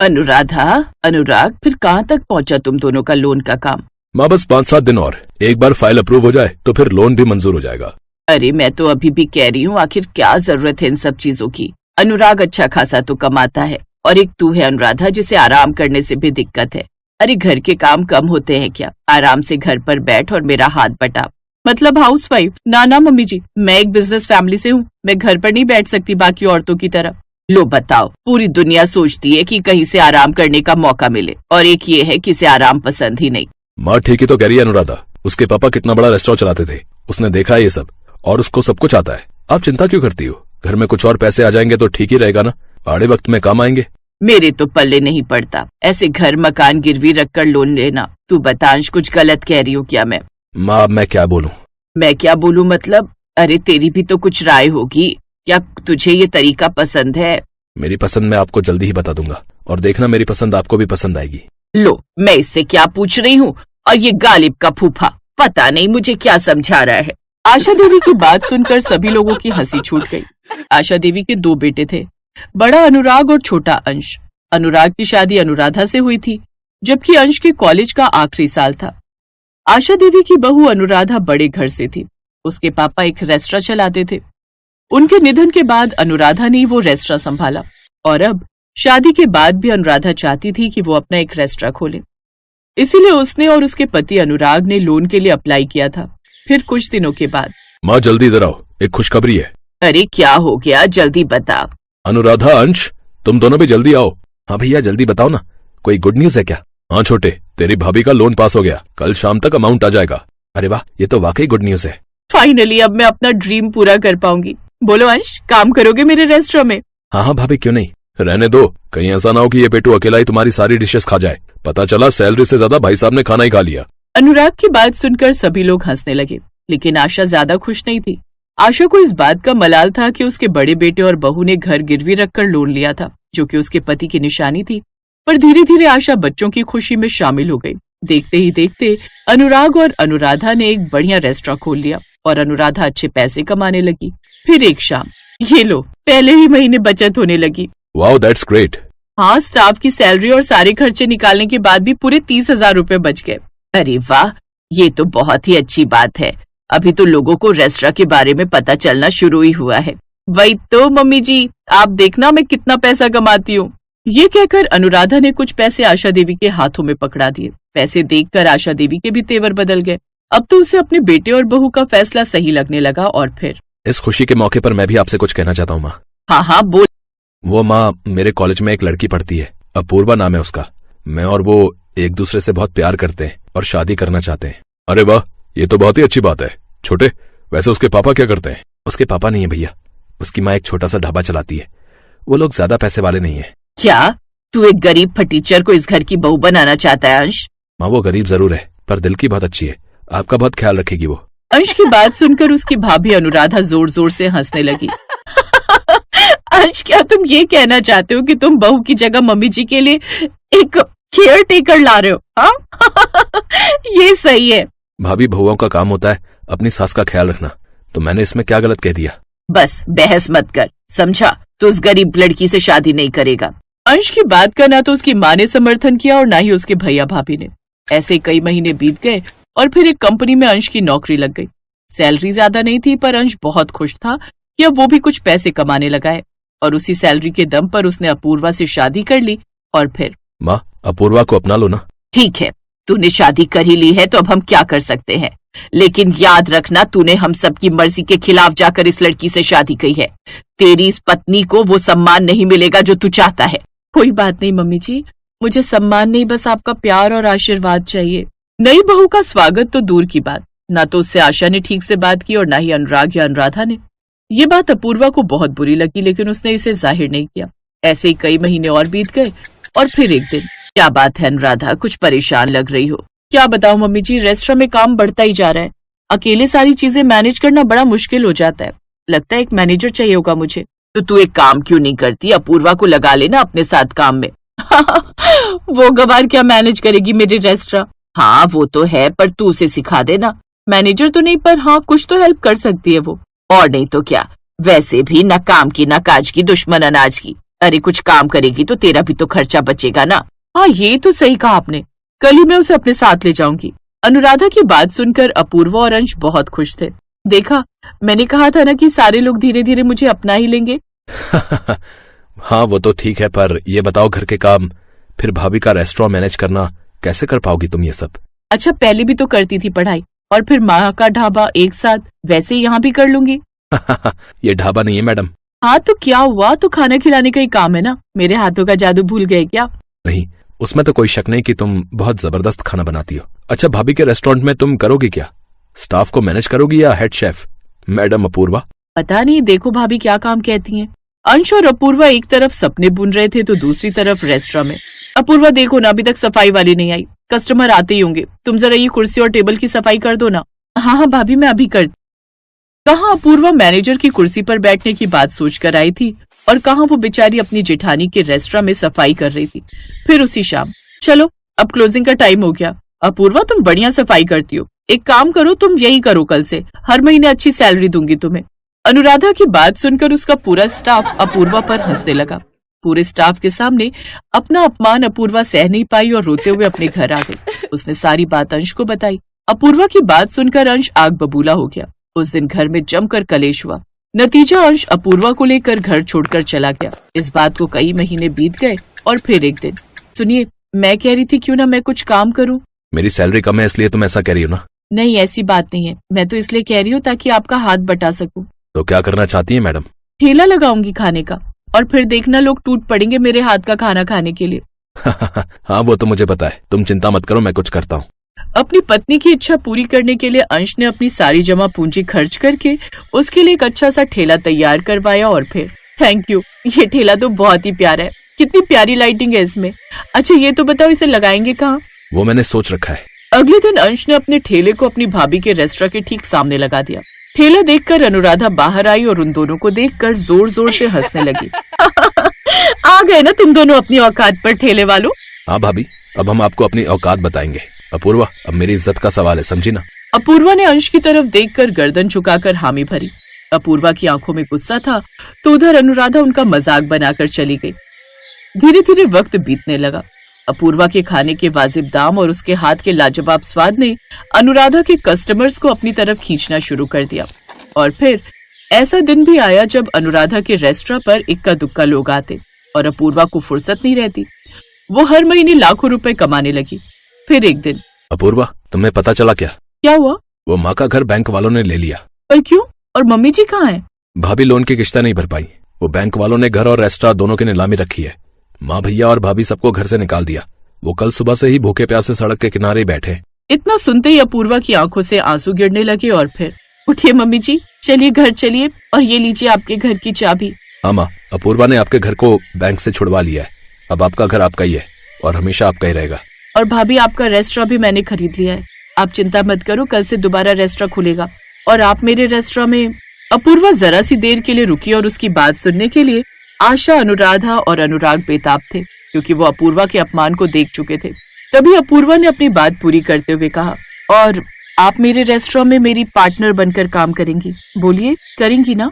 अनुराधा, अनुराग, फिर कहाँ तक पहुँचा तुम दोनों का लोन का काम? माँ बस 5-7 दिन और, एक बार फाइल अप्रूव हो जाए तो फिर लोन भी मंजूर हो जाएगा। अरे मैं तो अभी भी कह रही हूँ, आखिर क्या जरूरत है इन सब चीजों की? अनुराग अच्छा खासा तो कमाता है, और एक तू है अनुराधा जिसे आराम करने से भी दिक्कत है। अरे घर के काम कम होते हैं क्या? आराम से घर पर बैठ और मेरा हाथ बटा। मतलब हाउसवाइफ? ना ना मम्मी जी, मैं एक बिजनेस फैमिली से हूँ, मैं घर पर नहीं बैठ सकती बाकी औरतों की तरह। लो बताओ, पूरी दुनिया सोचती है कि कहीं से आराम करने का मौका मिले, और एक ये है कि इसे आराम पसंद ही नहीं। माँ ठीक ही तो कह रही है अनुराधा, उसके पापा कितना बड़ा रेस्टोरेंट चलाते थे, उसने देखा है ये सब, और उसको सब कुछ आता है। आप चिंता क्यों करती हो? घर में कुछ और पैसे आ जाएंगे तो ठीक ही रहेगा ना, आड़े वक्त में काम आएंगे। मेरे तो पल्ले नहीं पड़ता ऐसे घर मकान गिरवी रखकर लोन लेना। तू बतांश, कुछ गलत कह रही हो क्या मैं? माँ मैं क्या बोलूं? मैं क्या बोलूं मतलब? अरे तेरी भी तो कुछ राय होगी, क्या तुझे ये तरीका पसंद है? मेरी पसंद मैं आपको जल्दी ही बता दूंगा, और देखना मेरी पसंद आपको भी पसंद आएगी। लो, मैं इससे क्या पूछ रही हूँ, और ये गालिब का फूफा पता नहीं मुझे क्या समझा रहा है। आशा देवी की बात सुनकर सभी लोगों की हंसी छूट गई। आशा देवी के 2 बेटे थे, बड़ा अनुराग और छोटा अंश। अनुराग की शादी अनुराधा से हुई थी, जबकि अंश के कॉलेज का आखिरी साल था। आशा देवी की बहू अनुराधा बड़े घर से थी, उसके पापा एक रेस्टोरेंट चलाते थे। उनके निधन के बाद अनुराधा ने वो रेस्टोरेंट संभाला, और अब शादी के बाद भी अनुराधा चाहती थी कि वो अपना एक रेस्टोरेंट खोले। इसीलिए उसने और उसके पति अनुराग ने लोन के लिए अप्लाई किया था। फिर कुछ दिनों के बाद, माँ जल्दी इधर आओ, एक खुशखबरी है। अरे क्या हो गया, जल्दी बता। अनुराधा, अंश, तुम दोनों भी जल्दी आओ। हाँ भैया जल्दी बताओ ना, कोई गुड न्यूज है क्या? हाँ छोटे, तेरी भाभी का लोन पास हो गया, कल शाम तक अमाउंट आ जाएगा। अरे वाह, ये तो वाकई गुड न्यूज है। फाइनली अब मैं अपना ड्रीम पूरा कर पाऊंगी। बोलो अंश, काम करोगे मेरे रेस्टोरेंट में? हाँ भाभी क्यों नहीं, रहने दो, कहीं ऐसा ना हो कि ये पेटू अकेला ही तुम्हारी सारी डिशेस खा जाए। पता चला सैलरी से ज्यादा भाई साहब ने खाना ही खा लिया। अनुराग की बात सुनकर सभी लोग हंसने लगे, लेकिन आशा ज्यादा खुश नहीं थी। आशा को इस बात का मलाल था कि उसके बड़े बेटे और बहू ने घर गिरवी रखकर लोन लिया था, जो कि उसके पति की निशानी थी। पर धीरे धीरे आशा बच्चों की खुशी में शामिल हो गई। देखते ही देखते अनुराग और अनुराधा ने एक बढ़िया रेस्टोरेंट खोल लिया, और अनुराधा अच्छे पैसे कमाने लगी। फिर एक शाम, ये लो, पहले ही महीने बचत होने लगी। Wow, that's great. हाँ, स्टाफ की सैलरी और सारे खर्चे निकालने के बाद भी पूरे 30,000 रुपए बच गए। अरे वाह, ये तो बहुत ही अच्छी बात है। अभी तो लोगों को रेस्टोरेंट के बारे में पता चलना शुरू ही हुआ है। वही तो मम्मी जी, आप देखना मैं कितना पैसा कमाती हूँ। ये कहकर अनुराधा ने कुछ पैसे आशा देवी के हाथों में पकड़ा दिए। पैसे देखकर आशा देवी के भी तेवर बदल गए। अब तो उसे अपने बेटे और बहू का फैसला सही लगने लगा। और फिर इस खुशी के मौके पर मैं भी आपसे कुछ कहना चाहता हूँ माँ। हाँ हाँ बोल। वो माँ, मेरे कॉलेज में एक लड़की पढ़ती है, अपूर्वा नाम है उसका। मैं और वो एक दूसरे से बहुत प्यार करते हैं और शादी करना चाहते हैं। अरे वाह, ये तो बहुत ही अच्छी बात है। छोटे, वैसे उसके पापा क्या करते हैं? उसके पापा नहीं है भैया, उसकी माँ एक छोटा सा ढाबा चलाती है। वो लोग ज्यादा पैसे वाले नहीं है। क्या तू एक गरीब फटीचर को इस घर की बहू बनाना चाहता है अंश? माँ वो गरीब जरूर है, पर दिल की बहुत अच्छी है, आपका बहुत ख्याल रखेगी वो। अंश की बात सुनकर उसकी भाभी अनुराधा जोर जोर से हंसने लगी। अंश, क्या तुम ये कहना चाहते हो कि तुम बहू की जगह मम्मी जी के लिए एक केयर टेकर ला रहे हो? हाँ? ये सही है। भाभी, बहुओं का काम होता है अपनी सास का ख्याल रखना, तो मैंने इसमें क्या गलत कह दिया? बस बहस मत कर, समझा? तो उस गरीब लड़की से शादी नहीं करेगा। अंश की बात का ना तो उसकी माँ ने समर्थन किया और ना ही उसके भैया भाभी ने। ऐसे कई महीने बीत गए और फिर एक कंपनी में अंश की नौकरी लग गई। सैलरी ज्यादा नहीं थी, पर अंश बहुत खुश था कि अब वो भी कुछ पैसे कमाने लगा है, और उसी सैलरी के दम पर उसने अपूर्वा से शादी कर ली। और फिर माँ, अपूर्वा को अपना लो ना। ठीक है, तूने शादी कर ही ली है तो अब हम क्या कर सकते हैं, लेकिन याद रखना तूने हम सबकी मर्जी के खिलाफ जाकर इस लड़की से शादी की है। तेरी इस पत्नी को वो सम्मान नहीं मिलेगा जो तू चाहता है। कोई बात नहीं मम्मी जी, मुझे सम्मान नहीं, बस आपका प्यार और आशीर्वाद चाहिए। नई बहू का स्वागत तो दूर की बात, ना तो उससे आशा ने ठीक से बात की और ना ही अनुराग या अनुराधा ने। ये बात अपूर्वा को बहुत बुरी लगी, लेकिन उसने इसे जाहिर नहीं किया। ऐसे ही कई महीने और बीत गए और फिर एक दिन, क्या बात है अनुराधा, कुछ परेशान लग रही हो? क्या बताऊं मम्मी जी, रेस्टोरेंट में काम बढ़ता ही जा रहा है। अकेले सारी चीजें मैनेज करना बड़ा मुश्किल हो जाता है। लगता है एक मैनेजर चाहिए होगा मुझे। तो तू एक काम क्यों नहीं करती, अपूर्वा को लगा लेना अपने साथ काम में। वो गवार क्या मैनेज करेगी मेरे रेस्टोरेंट? हाँ वो तो है, पर तू उसे सिखा देना। मैनेजर तो नहीं, पर हाँ कुछ तो हेल्प कर सकती है वो। और नहीं तो क्या, वैसे भी न काम की न काज की, दुश्मन अनाज की। अरे कुछ काम करेगी तो तेरा भी तो खर्चा बचेगा ना। हाँ ये तो सही कहा आपने, कल ही मैं उसे अपने साथ ले जाऊंगी। अनुराधा की बात सुनकर अपूर्वा और अंश बहुत खुश थे। देखा, मैंने कहा था ना कि सारे लोग धीरे धीरे मुझे अपना ही लेंगे। हाँ वो तो ठीक है, पर ये बताओ घर के काम, फिर भाभी का रेस्टोरेंट मैनेज करना, कैसे कर पाओगी तुम ये सब? अच्छा पहले भी तो करती थी पढ़ाई, और फिर माँ का ढाबा एक साथ, वैसे यहाँ भी कर लूंगी। ये ढाबा नहीं है मैडम। हाँ तो क्या हुआ, तो खाना खिलाने का ही काम है ना। मेरे हाथों का जादू भूल गए क्या? नहीं, उसमें तो कोई शक नहीं कि तुम बहुत जबरदस्त खाना बनाती हो। अच्छा भाभी के रेस्टोरेंट में तुम करोगी क्या? स्टाफ को मैनेज करोगी या हेड शेफ? मैडम अपूर्वा। पता नहीं, देखो भाभी क्या काम कहती हैं। अंश और अपूर्वा एक तरफ सपने बुन रहे थे तो दूसरी तरफ रेस्टोरेंट में। अपूर्वा देखो ना, अभी तक सफाई वाली नहीं आई, कस्टमर आते ही होंगे, तुम जरा ये कुर्सी और टेबल की सफाई कर दो ना। हाँ हाँ भाभी मैं अभी कर। कहाँ अपूर्वा मैनेजर की कुर्सी पर बैठने की बात सोचकर आई थी और कहाँ वो बेचारी अपनी जेठानी के रेस्टोरेंट में सफाई कर रही थी। फिर उसी शाम, चलो अब क्लोजिंग का टाइम हो गया। अपूर्वा तुम बढ़िया सफाई करती हो, एक काम करो तुम यही करो, कल से हर महीने अच्छी सैलरी दूंगी तुम्हें। अनुराधा की बात सुनकर उसका पूरा स्टाफ अपूर्वा पर हंसने लगा। पूरे स्टाफ के सामने अपना अपमान अपूर्वा सह नहीं पाई और रोते हुए अपने घर आ गई। उसने सारी बात अंश को बताई। अपूर्वा की बात सुनकर अंश आग बबूला हो गया। उस दिन घर में जमकर कलेश हुआ। नतीजा अंश अपूर्वा को लेकर घर छोड़कर चला गया। इस बात को कई महीने बीत गए और फिर एक दिन, सुनिए मैं कह रही थी क्यों ना मैं कुछ काम करूं। मेरी सैलरी कम है इसलिए तुम ऐसा कह रही हो ना? नहीं ऐसी बात नहीं है, मैं तो इसलिए कह रही हूँ ताकि आपका हाथ बटा सकूं। तो क्या करना चाहती है मैडम? ठेला लगाऊंगी खाने का, और फिर देखना लोग टूट पड़ेंगे मेरे हाथ का खाना खाने के लिए। हाँ वो तो मुझे पता है, तुम चिंता मत करो, मैं कुछ करता हूँ। अपनी पत्नी की इच्छा पूरी करने के लिए अंश ने अपनी सारी जमा पूंजी खर्च करके उसके लिए एक अच्छा सा ठेला तैयार करवाया। और फिर थैंक यू, ये ठेला तो बहुत ही प्यारा है, कितनी प्यारी लाइटिंग है इसमें। अच्छा ये तो बताओ इसे लगाएंगे कहाँ? वो मैंने सोच रखा है। अगले दिन अंश ने अपने ठेले को अपनी भाभी के रेस्टोरेंट के ठीक सामने लगा दिया। ठेला देखकर अनुराधा बाहर आई और उन दोनों को देखकर जोर जोर से हंसने लगी। आ गए ना तुम दोनों अपनी औकात पर ठेले वालों। हाँ भाभी, अब हम आपको अपनी औकात बताएंगे। अपूर्वा अब मेरी इज्जत का सवाल है, समझी ना? अपूर्वा ने अंश की तरफ देखकर गर्दन झुकाकर हामी भरी। अपूर्वा की आंखों में गुस्सा था तो उधर अनुराधा उनका मजाक बनाकर चली गई। धीरे धीरे वक्त बीतने लगा। अपूर्वा के खाने के वाजिब दाम और उसके हाथ के लाजवाब स्वाद ने अनुराधा के कस्टमर्स को अपनी तरफ खींचना शुरू कर दिया। और फिर ऐसा दिन भी आया जब अनुराधा के रेस्टोरेंट पर इक्का दुक्का लोग आते और अपूर्वा को फुर्सत नहीं रहती। वो हर महीने लाखों रुपए कमाने लगी। फिर एक दिन, अपूर्वा तुम्हें पता चला क्या? क्या हुआ? वो माँ का घर बैंक वालों ने ले लिया। पर क्यों? और मम्मी जी कहाँ हैं? भाभी लोन की किश्तें नहीं भर पाई। वो बैंक वालों ने घर और रेस्टोरेंट दोनों की नीलामी रखी है। माँ भैया और भाभी सबको घर से निकाल दिया। वो कल सुबह से ही भूखे प्यासे सड़क के किनारे बैठे। इतना सुनते ही अपूर्वा की आंखों से आंसू गिरने लगे और फिर, उठिए मम्मी जी, चलिए घर चलिए और ये लीजिए आपके घर की चाबी। हाँ माँ, अपूर्वा ने आपके घर को बैंक से छुड़वा लिया है। अब आपका घर आपका ही है और हमेशा आपका ही रहेगा। और भाभी आपका रेस्टोरेंट भी मैंने खरीद लिया है, आप चिंता मत करो, कल से दोबारा रेस्टोरेंट खुलेगा और आप मेरे रेस्टोरेंट में। अपूर्वा जरा सी देर के लिए रुकी और उसकी बात सुनने के लिए आशा, अनुराधा और अनुराग बेताब थे, क्योंकि वो अपूर्वा के अपमान को देख चुके थे। तभी अपूर्वा ने अपनी बात पूरी करते हुए कहा, और आप मेरे रेस्टोरेंट में मेरी पार्टनर बनकर काम करेंगी, बोलिए करेंगी ना?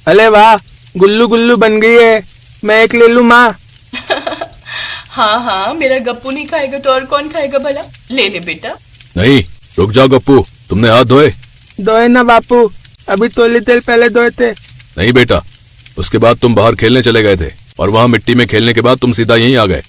अरे वाह, गुल्लू गुल्लू बन गई है, मैं एक ले लूं माँ? हाँ हाँ, मेरा गप्पू नहीं खाएगा तो और कौन खाएगा भला? ले ले बेटा। नहीं, रुक जाओ गप्पू, तुमने हाथ धोए? धोए ना बापू, अभी थोड़ी देर पहले धोए थे। नहीं बेटा, उसके बाद तुम बाहर खेलने चले गए थे और वहाँ मिट्टी में खेलने के बाद तुम सीधा यहीं आ गए।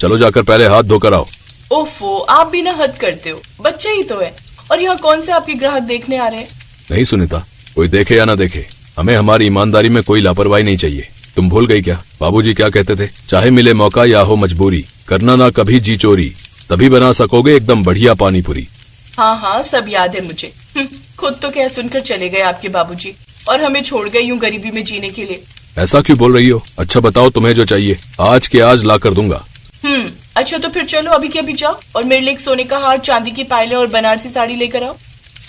चलो जाकर पहले हाथ धोकर आओ। ओफो, आप भी ना हद करते हो, बच्चे ही तो है। और यहाँ कौन से आपके ग्राहक देखने आ रहे हैं? नहीं सुनीता, कोई देखे या ना देखे, हमें हमारी ईमानदारी में कोई लापरवाही नहीं चाहिए। तुम भूल गई क्या बाबूजी क्या कहते थे? चाहे मिले मौका या हो मजबूरी, करना ना कभी जी चोरी, तभी बना सकोगे एकदम बढ़िया पानी पूरी। हाँ हाँ, सब याद है मुझे। खुद तो कह सुनकर चले गए आपके बाबूजी और हमें छोड़ गए यूं गरीबी में जीने के लिए। ऐसा क्यों बोल रही हो? अच्छा बताओ तुम्हें जो चाहिए, आज के आज ला कर दूंगा। अच्छा तो फिर चलो अभी के अभी जाओ और मेरे लिए एक सोने का हार, चांदी की पायलें और बनारसी साड़ी लेकर आओ।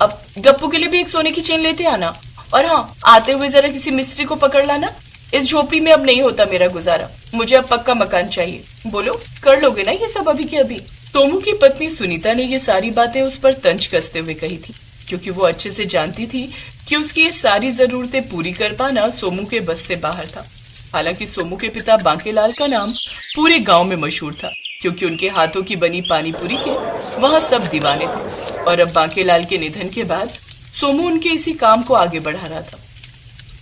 अब गप्पू के लिए भी एक सोने की चेन लेते आना। और हाँ, आते हुए जरा किसी मिस्त्री को पकड़ लाना, इस झोपड़ी में अब नहीं होता मेरा गुजारा। मुझे अब पक्का मकान चाहिए। बोलो, कर लोगे ना ये सब अभी के अभी? सोमू की पत्नी सुनीता ने ये सारी बातें उस पर तंज कसते हुए कही थी, क्योंकि वो अच्छे से जानती थी कि उसकी ये सारी जरूरतें पूरी कर पाना सोमू के बस से बाहर था। हालांकि सोमू के पिता बांकेलाल का नाम पूरे गांव में मशहूर था, क्योंकि उनके हाथों की बनी पानीपुरी के वहां सब दीवाने थे। और अब बांकेलाल के निधन के बाद सोमू उनके इसी काम को आगे बढ़ा रहा था।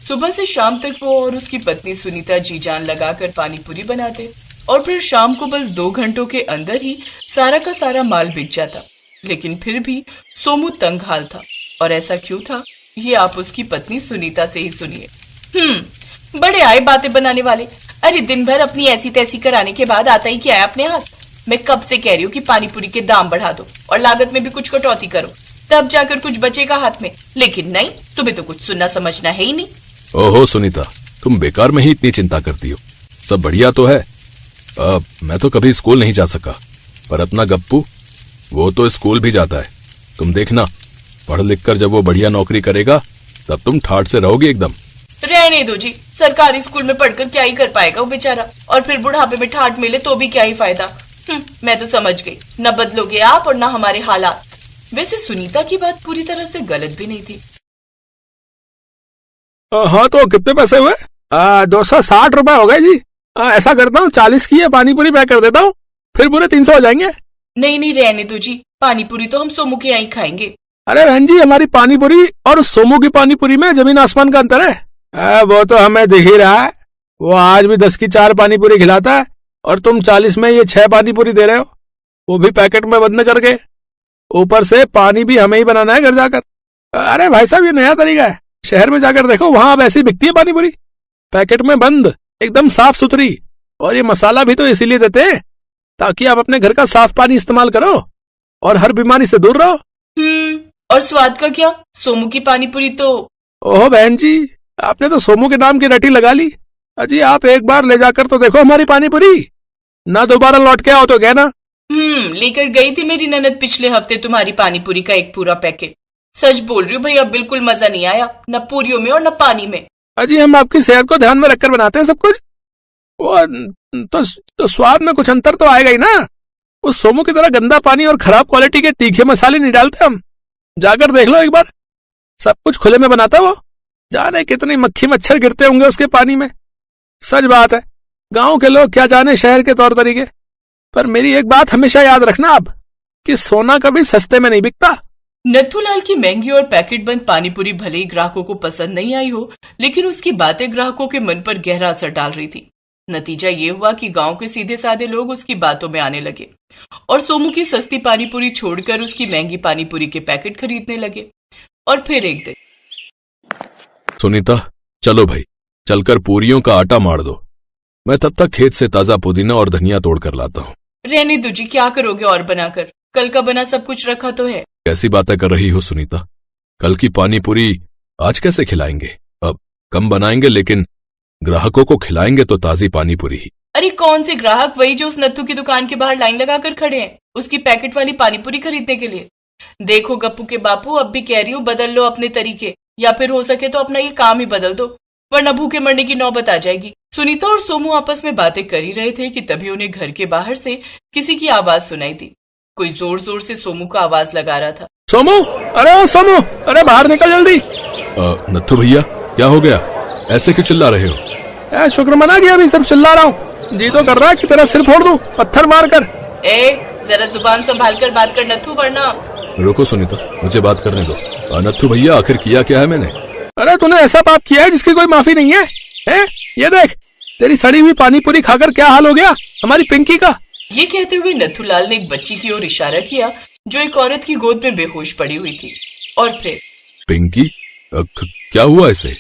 सुबह से शाम तक वो और उसकी पत्नी सुनीता जी जान लगाकर पानीपुरी बनाते और फिर शाम को बस 2 घंटों के अंदर ही सारा का सारा माल बिक जाता। लेकिन फिर भी सोमू तंग हाल था। और ऐसा क्यों था, ये आप उसकी पत्नी सुनीता से ही सुनिए। बड़े आए बातें बनाने वाले। अरे दिन भर अपनी ऐसी तैसी कराने के बाद आता ही क्या है अपने हाथ। मैं कब से कह रही हूँ कि पानीपुरी के दाम बढ़ा दो और लागत में भी कुछ कटौती करो, तब जाकर कुछ बचेगा हाथ में। लेकिन नहीं, तुम्हें तो कुछ सुनना समझना है ही नहीं। ओहो सुनीता, तुम बेकार में ही इतनी चिंता करती हो। सब बढ़िया तो है। मैं तो कभी स्कूल नहीं जा सका, पर अपना गप्पू वो तो स्कूल भी जाता है। तुम देखना, पढ़ लिख कर जब वो बढ़िया नौकरी करेगा तब तुम ठाठ से रहोगी एकदम। रहने दो जी, सरकारी स्कूल में पढ़कर क्या ही कर पाएगा वो बेचारा, और फिर बुढ़ापे में ठाठ मिले तो भी क्या ही फायदा। मैं तो समझ गई, न बदलोगे आप और न हमारे हालात। वैसे सुनीता की बात पूरी तरह से गलत भी नहीं थी। हाँ, तो कितने पैसे हुए? 260 रुपए हो गए जी। ऐसा करता हूँ 40 की पानीपुरी पैक कर देता हूँ, फिर पूरे 300 हो जाएंगे। नहीं रहने दो जी, पानीपुरी तो हम सोमू के यहाँ खाएंगे। अरे बहन जी, हमारी पानीपुरी और सोमू की पानीपुरी में जमीन आसमान का अंतर है। वो तो हमें दिख ही रहा है। वो आज भी 10 की 4 पानीपुरी खिलाता है और तुम 40 में ये 6 पानीपुरी दे रहे हो, वो भी पैकेट में बंद करके। ऊपर से पानी भी हमें ही बनाना है घर जाकर। अरे भाई साहब, ये नया तरीका है। शहर में जाकर देखो, वहां अब ऐसी बिकती है पानीपुरी, पैकेट में बंद, एकदम साफ सुथरी। और ये मसाला भी तो इसीलिए देते हैं ताकि आप अपने घर का साफ पानी इस्तेमाल करो और हर बीमारी से दूर रहो। और स्वाद का क्या? सोमू की पानीपुरी तो। ओहो बहन जी, आपने तो सोमू के नाम की रटी लगा ली। अजी आप एक बार ले जाकर तो देखो हमारी पानीपुरी, ना दोबारा लौट के आओ तो कहना। लेकर गई थी मेरी ननद पिछले हफ्ते तुम्हारी पानीपुरी का एक पूरा पैकेट। सच बोल रही हूँ भैया, बिल्कुल मजा नहीं आया, न पूरियों में और न पानी में। अजी हम आपकी सेहत को ध्यान में रखकर बनाते हैं सब कुछ। वो तो स्वाद में कुछ अंतर तो आएगा ही ना। उस सोमू की तरह गंदा पानी और खराब क्वालिटी के तीखे मसाले नहीं डालते हम। जाकर देख लो एक बार, सब कुछ खुले में बनाता वो। जाने कितनी मक्खी मच्छर गिरते होंगे उसके पानी में। सच बात है, गांव के लोग क्या जाने शहर के तौर तरीके। पर मेरी एक बात हमेशा याद रखना आप, कि सोना कभी सस्ते में नहीं बिकता। नथुलाल की महंगी और पैकेट बंद पानीपुरी भले ही ग्राहकों को पसंद नहीं आई हो, लेकिन उसकी बातें ग्राहकों के मन पर गहरा असर डाल रही थी। नतीजा ये हुआ कि गांव के सीधे साधे लोग उसकी बातों में आने लगे और सोमू की सस्ती पानीपुरी छोड़कर उसकी महंगी पानीपुरी के पैकेट खरीदने लगे। और फिर एक दिन, सुनीता चलो भाई, चलकर पूरियों का आटा मार दो। मैं तब तक खेत से ताजा पुदीना और धनिया तोड़ कर लाता हूँ। रहने दो जी, क्या करोगे और बनाकर? कल का बना सब कुछ रखा तो है। कैसी बातें कर रही हो सुनीता, कल की पानीपुरी आज कैसे खिलाएंगे? अब कम बनाएंगे, लेकिन ग्राहकों को खिलाएंगे तो ताजी पानीपुरी ही। अरे कौन से ग्राहक? वही जो उस नत्थू की दुकान के बाहर लाइन लगाकर खड़े हैं उसकी पैकेट वाली पानीपुरी खरीदने के लिए। देखो गप्पू के बापू, अब भी कह रही हूँ, बदल लो अपने तरीके, या फिर हो सके तो अपना ये काम ही बदल दो, वरना भूखे मरने की नौबत आ जाएगी। सुनीता और सोमू आपस में बातें कर ही रहे थे कि तभी उन्हें घर के बाहर से किसी की आवाज सुनाई दी। कोई जोर जोर से सोमू का आवाज लगा रहा था। सोमू, अरे ओ सोमू, अरे बाहर निकल जल्दी। नत्थू भैया, क्या हो गया? ऐसे क्यों चिल्ला रहे हो? शुक्र मना किया, अभी सब चिल्ला रहा हूँ। जी तो कर रहा है कि तेरा सिर फोड़ दूं पत्थर मार कर। जरा जुबान संभाल कर बात कर नत्थू, वरना। रुको सुनीता, मुझे बात करने दो। नत्थू भैया, आखिर किया क्या है मैंने? अरे तूने ऐसा पाप किया है जिसकी कोई माफी नहीं है, हैं? ये देख, तेरी सड़ी हुई पानीपुरी खाकर क्या हाल हो गया हमारी पिंकी का। ये कहते हुए नथुलाल ने एक बच्ची की ओर इशारा किया जो एक औरत की गोद में बेहोश पड़ी हुई थी। और फिर, पिंकी, क्या हुआ इसे?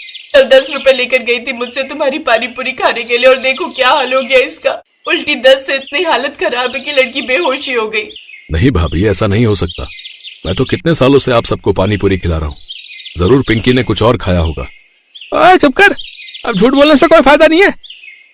10 रुपए लेकर गई थी मुझसे तुम्हारी पानीपुरी खाने के लिए, और देखो क्या हाल हो गया इसका। उल्टी 10 से इतनी हालत खराब है कि लड़की बेहोशी हो गई। नहीं भाभी, ऐसा नहीं हो सकता। मैं तो कितने सालों से आप सबको पानीपुरी खिला रहा हूँ। जरूर पिंकी ने कुछ और खाया होगा। चुप कर, अब झूठ बोलने से कोई फायदा नहीं है।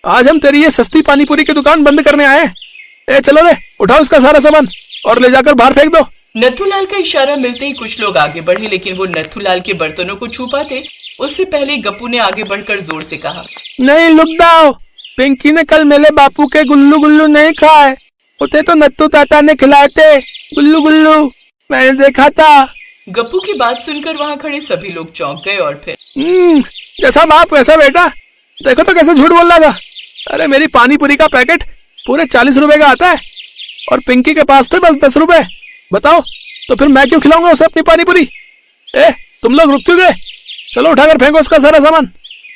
आज हम तेरी ये सस्ती पानीपुरी की दुकान बंद करने आए हैं। चलो रे, उठाओ इसका सारा सामान और ले जाकर बाहर फेंक दो। नथुलाल का इशारा मिलते ही कुछ लोग आगे बढ़े, लेकिन वो नथुलाल के बर्तनों को छू पाते उससे पहले गप्पू ने आगे बढ़कर जोर से कहा, नहीं लुक जाओ, पिंकी ने कल मेरे बापू के गुल्लू गुल्लू नहीं खाए, उसे तो नत्थू ताता ने खिलाए थे गुल्लू गुल्लू, मैंने देखा था। गप्पू की बात सुनकर वहाँ खड़े सभी लोग चौंक गए और फिर जैसा बाप वैसा बेटा, देखो तो कैसे झूठ बोल रहा था। अरे मेरी पानी पूरी का पैकेट पूरे 40 रुपए का आता है और पिंकी के पास थे बस 10 रुपए। बताओ तो फिर मैं क्यों खिलाऊंगा उसे अपनी पानी पूरी? तुम लोग रुक क्यों गए? चलो उठाकर फेंको उसका सारा सामान।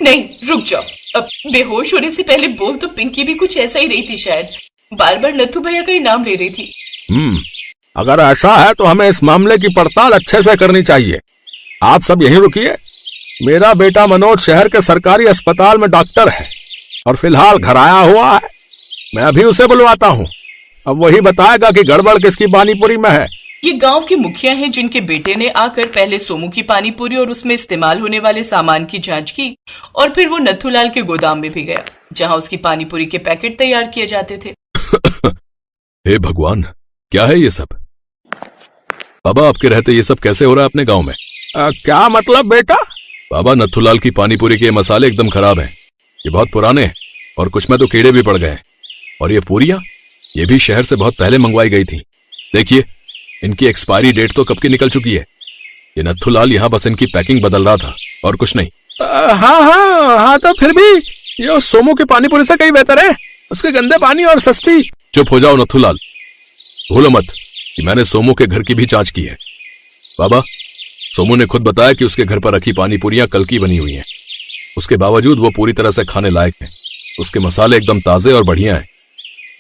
नहीं रुक जाओ, अब बेहोश होने से पहले बोल तो पिंकी भी कुछ ऐसा ही रही थी शायद, बार बार नत्थू भैया का ही नाम ले रही थी। अगर ऐसा है तो हमें इस मामले की पड़ताल अच्छे से करनी चाहिए। आप सब यहीं रुकिए। मेरा बेटा मनोज शहर के सरकारी अस्पताल में डॉक्टर है और फिलहाल घर आया हुआ है। मैं अभी उसे बुलवाता हूँ, अब वही बताएगा कि गड़बड़ किसकी पानीपुरी में है। ये गांव के मुखिया हैं जिनके बेटे ने आकर पहले सोमू की पानीपुरी और उसमें इस्तेमाल होने वाले सामान की जांच की और फिर वो नत्थूलाल के गोदाम में भी गया जहां उसकी पानीपुरी के पैकेट तैयार किए जाते थे। हे भगवान, क्या है ये सब? बाबा आपके रहते ये सब कैसे हो रहा है अपने गांव में? क्या मतलब बेटा? बाबा नत्थूलाल की पानीपुरी के मसाले एकदम खराब हैं। ये बहुत पुराने हैं और कुछ में तो कीड़े भी पड़ गए। और ये पूरियां, ये भी शहर से बहुत पहले मंगवाई गई थी। देखिए इनकी एक्सपायरी डेट तो कब की निकल चुकी है। ये नत्थूलाल यहाँ बस इनकी पैकिंग बदल रहा था और कुछ नहीं। हाँ तो फिर भी ये सोमू की पानीपुरी से कहीं बेहतर है, उसके गंदे पानी और सस्ती। चुप हो जाओ नत्थूलाल, भूलो मत कि मैंने सोमू के घर की भी जांच की है। बाबा सोमू ने खुद बताया कि उसके घर पर रखी पानीपुरियां कल की बनी हुई हैं। उसके बावजूद वो पूरी तरह से खाने लायक है। उसके मसाले एकदम ताजे और बढ़िया हैं।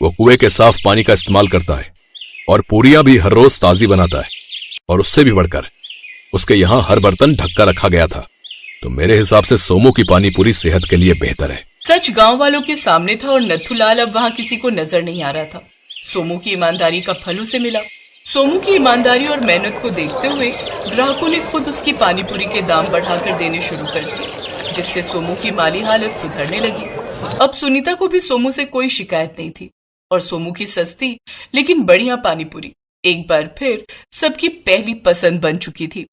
वो कुएं के साफ पानी का इस्तेमाल करता है और पूरियां भी हर रोज ताजी बनाता है। और उससे भी बढ़कर उसके यहाँ हर बर्तन ढककर रखा गया था। तो मेरे हिसाब से सोमू की पानीपुरी सेहत के लिए बेहतर है। सच गांव वालों के सामने था और नत्थूलाल अब वहाँ किसी को नजर नहीं आ रहा था। सोमू की ईमानदारी का फल उसे मिला। सोमू की ईमानदारी और मेहनत को देखते हुए ग्राहकों ने खुद उसकी पानीपुरी के दाम बढ़ाकर देने शुरू कर दिए, जिससे सोमू की माली हालत सुधरने लगी। अब सुनीता को भी सोमू से कोई शिकायत नहीं थी और सोमू की सस्ती लेकिन बढ़िया पानीपुरी एक बार फिर सबकी पहली पसंद बन चुकी थी।